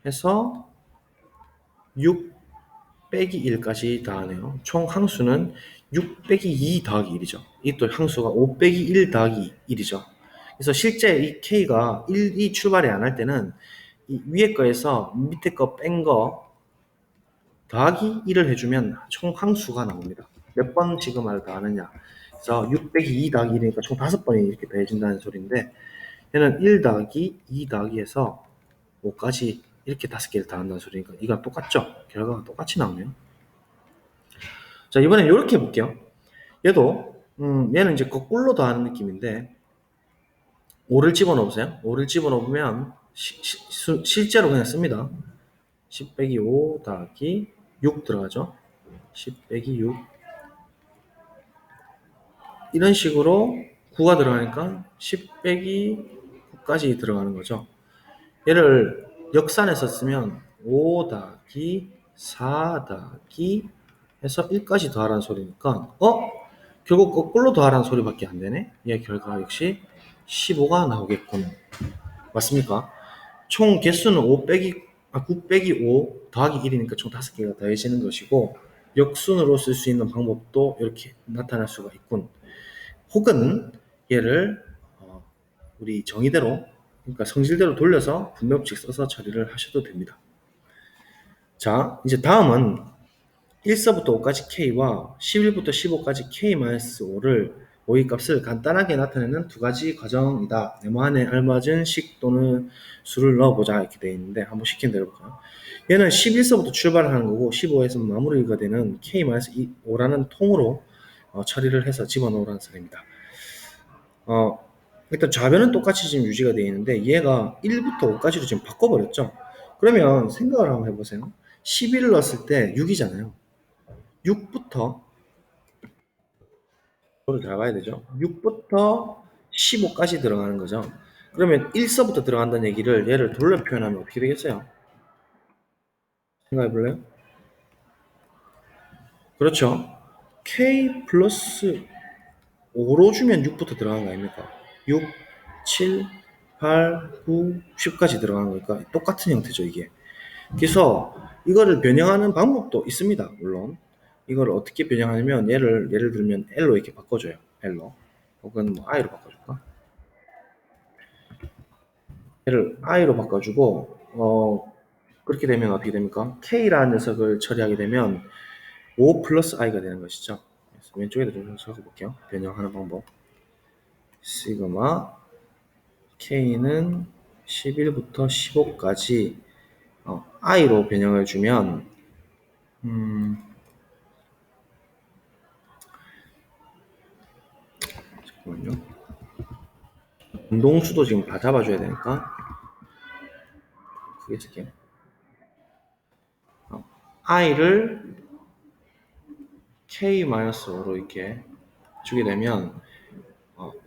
해서 6 빼기 1까지 더하네요. 총 항수는 6 빼기 2 더하기 1이죠. 이 또 항수가 5 빼기 1 더하기 1이죠. 그래서 실제 이 K가 1이 출발이 안 할 때는 이 위에 거에서 밑에 거 뺀 거 더하기 1을 해주면 총 항수가 나옵니다. 몇 번 시그마를 더하느냐. 그래서 6 빼기 2 더하기 1이니까 총 5번이 이렇게 더해진다는 소리인데 얘는 1 더하기 2 더하기 해서 5까지 이렇게 5개를 더한다는 소리니까 이거랑 똑같죠? 결과가 똑같이 나오네요. 자, 이번엔 이렇게 해볼게요. 얘도 얘는 이제 거꾸로 더하는 느낌인데 5를 집어넣으세요. 5를 집어넣으면 실제로 그냥 씁니다. 10 빼기 5 더하기 6 들어가죠. 10 빼기 6 이런 식으로 9가 들어가니까 10 빼기 9까지 들어가는 거죠. 얘를 역산해서 쓰면 5 더하기 4 더하기 해서 1까지 더하라는 소리니까 결국 거꾸로 더하라는 소리밖에 안 되네. 얘 결과 역시 15가 나오겠군. 맞습니까? 총 개수는 9 빼기 5 더하기 1이니까 총 5개가 더해지는 것이고 역순으로 쓸 수 있는 방법도 이렇게 나타날 수가 있군. 혹은 얘를 우리 정의대로 그러니까 성질대로 돌려서 분배법칙 써서 처리를 하셔도 됩니다. 자, 이제 다음은 1서부터 5까지 K와 11부터 15까지 K-5를 오의 값을 간단하게 나타내는 두 가지 과정이다. 네모안에 알맞은 식 또는 수를 넣어보자 이렇게 되어 있는데 한번 시킨 대로 볼까요? 얘는 11서부터 출발을 하는 거고 15에서 마무리가 되는 K-5라는 통으로 처리를 해서 집어넣으라는 소리입니다. 일단 좌변은 똑같이 지금 유지가 되어 있는데 얘가 1부터 5까지로 지금 바꿔버렸죠. 그러면 생각을 한번 해보세요. 11을 넣었을 때 6이잖아요. 6부터 이거를 잘 봐야 되죠. 6부터 15까지 들어가는 거죠. 그러면 1서부터 들어간다는 얘기를 얘를 돌려 표현하면 어떻게 되겠어요? 생각해 볼래요? 그렇죠. K 플러스 5로 주면 6부터 들어가는 거 아닙니까? 6, 7, 8, 9, 10까지 들어가는 거니까 똑같은 형태죠, 이게. 그래서 이거를 변형하는 방법도 있습니다, 물론. 이걸 어떻게 변형하냐면 예를 들면 L로 이렇게 바꿔줘요. L로. 혹은 뭐 I로 바꿔줄까? 얘를 I로 바꿔주고 그렇게 되면 어떻게 됩니까? K라는 녀석을 처리하게 되면 5 플러스 I가 되는 것이죠. 그래서 왼쪽에다 좀 적어볼게요. 변형하는 방법. 시그마 K는 11부터 15까지 I로 변형을 주면 잠깐만요. 운동수도 지금 다 잡아줘야 되니까 크게 쓸게요. I를 K-5로 이렇게 주게 되면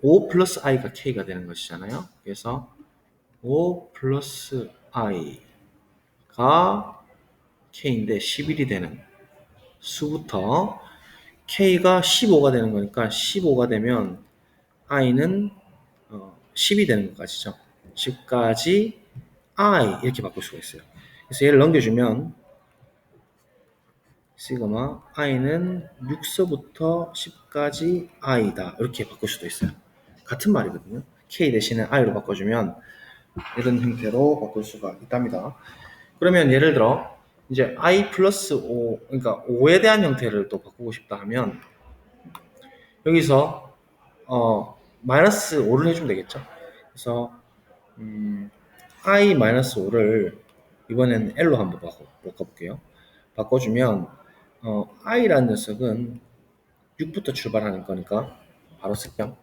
5 플러스 i가 k가 되는 것이잖아요. 그래서 5 플러스 i가 k인데 11이 되는 수부터 k가 15가 되는 거니까 15가 되면 i는 10이 되는 것까지죠. 10까지 i 이렇게 바꿀 수가 있어요. 그래서 얘를 넘겨주면 시그마 i는 6서부터 10까지 i다 이렇게 바꿀 수도 있어요. 같은 말이거든요. k 대신에 i로 바꿔주면 이런 형태로 바꿀 수가 있답니다. 그러면 예를 들어 이제 i 플러스 5 그러니까 5에 대한 형태를 또 바꾸고 싶다 하면 여기서 마이너스 5를 해주면 되겠죠. 그래서 i 마이너스 5를 이번에는 l로 한번 바꿔볼게요. 바꿔주면 i라는 녀석은 6부터 출발하는 거니까 바로 쓸게요.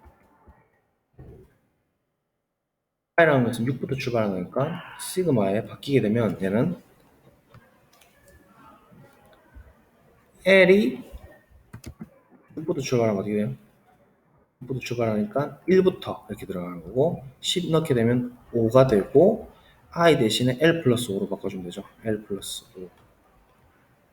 i라는 것은 6부터 출발하는 거니까 시그마에 바뀌게 되면 얘는 L이 6부터 출발하면 어떻게 돼요? 6부터 출발하니까 1부터 이렇게 들어가는 거고 10 넣게 되면 5가 되고 i 대신에 L 플러스 5로 바꿔주면 되죠. L 플러스 5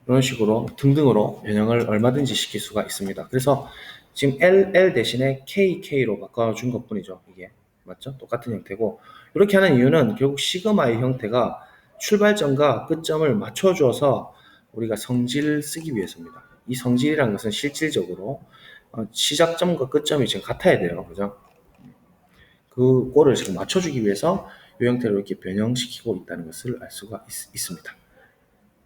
이런 식으로 등등으로 변형을 얼마든지 시킬 수가 있습니다. 그래서 지금 L 대신에 KK로 바꿔준 것 뿐이죠. 이게 맞죠? 똑같은 형태고 이렇게 하는 이유는 결국 시그마의 형태가 출발점과 끝점을 맞춰줘서 우리가 성질을 쓰기 위해서입니다. 이 성질이라는 것은 실질적으로 시작점과 끝점이 지금 같아야 돼요. 그죠? 그 꼴을 지금 맞춰주기 위해서 이 형태로 이렇게 변형시키고 있다는 것을 알 수가 있습니다.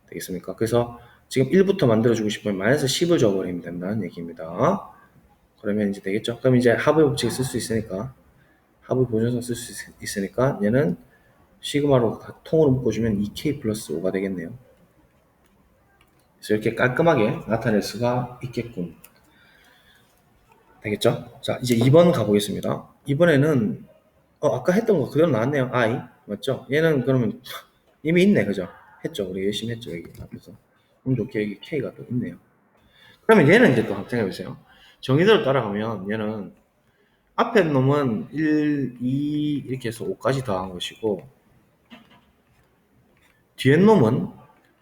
되겠습니까? 그래서 지금 1부터 만들어주고 싶으면 마이너스 10을 줘버리면 된다는 얘기입니다. 그러면 이제 되겠죠? 그럼 이제 합의 법칙을 쓸 수 있으니까 합의 보존성 쓸 수 있으니까 얘는 시그마로 통으로 묶어주면 2k 플러스 5가 되겠네요. 그래서 이렇게 깔끔하게 나타낼 수가 있겠군. 되겠죠? 자, 이제 2번 가보겠습니다. 이번에는 아까 했던 거 그대로 나왔네요. I 맞죠? 얘는 그러면 이미 있네, 그죠? 했죠. 우리 열심히 했죠, 여기 앞에서. 좋게 여기 K가 또 있네요. 그러면 얘는 이제 또 생각해 보세요. 정의대로 따라가면 얘는 앞에 놈은 1, 2 이렇게 해서 5까지 더한 것이고 뒤에 놈은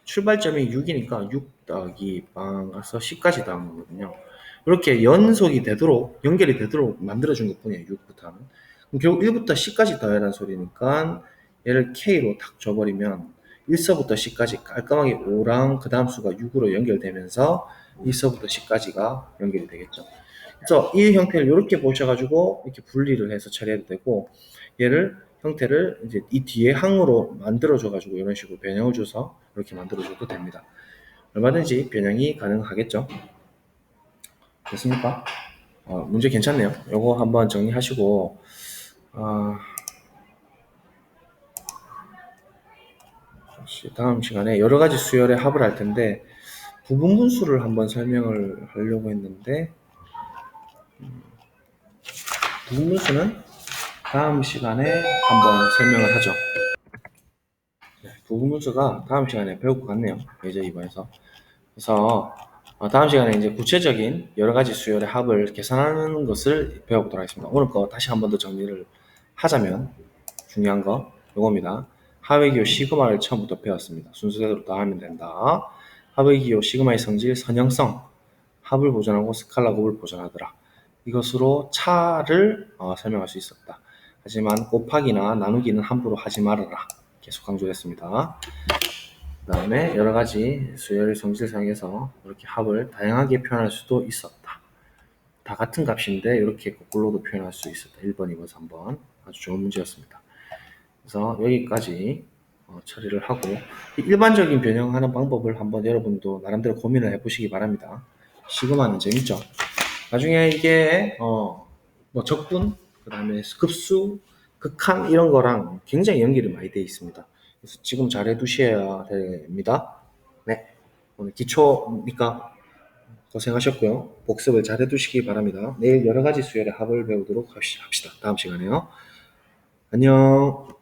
출발점이 6이니까 6 더하기 빵 가서 10까지 더한 거거든요. 이렇게 연속이 되도록 연결이 되도록 만들어준 것 뿐이에요. 6부터는. 그럼 결국 1부터 10까지 더해라는 소리니까 얘를 K로 탁 줘버리면 1서부터 10까지 깔끔하게 5랑 그 다음 수가 6으로 연결되면서 1서부터 10까지가 연결이 되겠죠. 그래서 이 형태를 이렇게 보셔가지고 이렇게 분리를 해서 처리해도 되고 얘를 형태를 이제 이 뒤에 항으로 만들어줘가지고 이런 식으로 변형을 줘서 이렇게 만들어줘도 됩니다. 얼마든지 변형이 가능하겠죠. 됐습니까? 문제 괜찮네요. 요거 한번 정리하시고 다음 시간에 여러 가지 수열의 합을 할 텐데 부분분수를 한번 설명을 하려고 했는데 부분분수는 다음 시간에 한번 설명을 하죠. 부분분수가 다음 시간에 배울 것 같네요. 예제 2번에서. 그래서 다음 시간에 이제 구체적인 여러 가지 수열의 합을 계산하는 것을 배워보도록 하겠습니다. 오늘 거 다시 한 번 더 정리를 하자면 중요한 거 요겁니다. 하위 기호 시그마를 처음부터 배웠습니다. 순서대로 다 하면 된다. 하위 기호 시그마의 성질 선형성 합을 보존하고 스칼라 곱을 보존하더라. 이것으로 차를 설명할 수 있었다. 하지만 곱하기나 나누기는 함부로 하지 말아라. 계속 강조했습니다. 그 다음에 여러 가지 수열 성질상에서 이렇게 합을 다양하게 표현할 수도 있었다. 다 같은 값인데 이렇게 거꾸로도 표현할 수 있었다. 1번, 2번, 3번 아주 좋은 문제였습니다. 그래서 여기까지 처리를 하고 일반적인 변형하는 방법을 한번 여러분도 나름대로 고민을 해보시기 바랍니다. 시그마는 재밌죠. 나중에 이게 뭐 적분, 그 다음에 급수, 극한 이런 거랑 굉장히 연결이 많이 되어 있습니다. 그래서 지금 잘 해두셔야 됩니다. 네, 오늘 기초니까 고생하셨고요. 복습을 잘 해두시기 바랍니다. 내일 여러 가지 수열의 합을 배우도록 합시다. 다음 시간에요. 안녕.